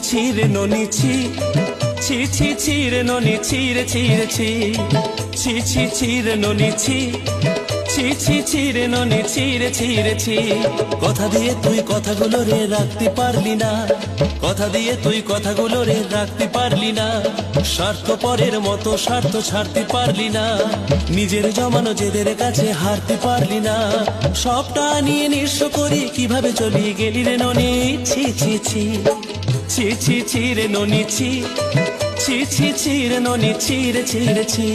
ছিরে ননি ছি, ছি ছি ছিরে ননি ছিরে ছিরে ছি, ছি ছি ছিরে ননি ছি, ছি ছি ছিরে ননি ছিরে ছিরে ছি। কথা দিয়ে তুই কথাগুলো রে রাখতে পারলি না, কথা দিয়ে তুই কথাগুলো রে রাখতে পারলি না। স্বার্থপরের মতো স্বার্থ ছাড়তে পারলি না, নিজের জমানো জেদের কাছে হারতে পারলি না। সবটা নিয়ে নিঃস্ব করি কিভাবে চলিয়ে গেলি রে ননি ছি ছি ছি, ছি ছি ছিরে ননি ছি, ছি ছি ছিরে ননি ছিরে ছিরে ছি।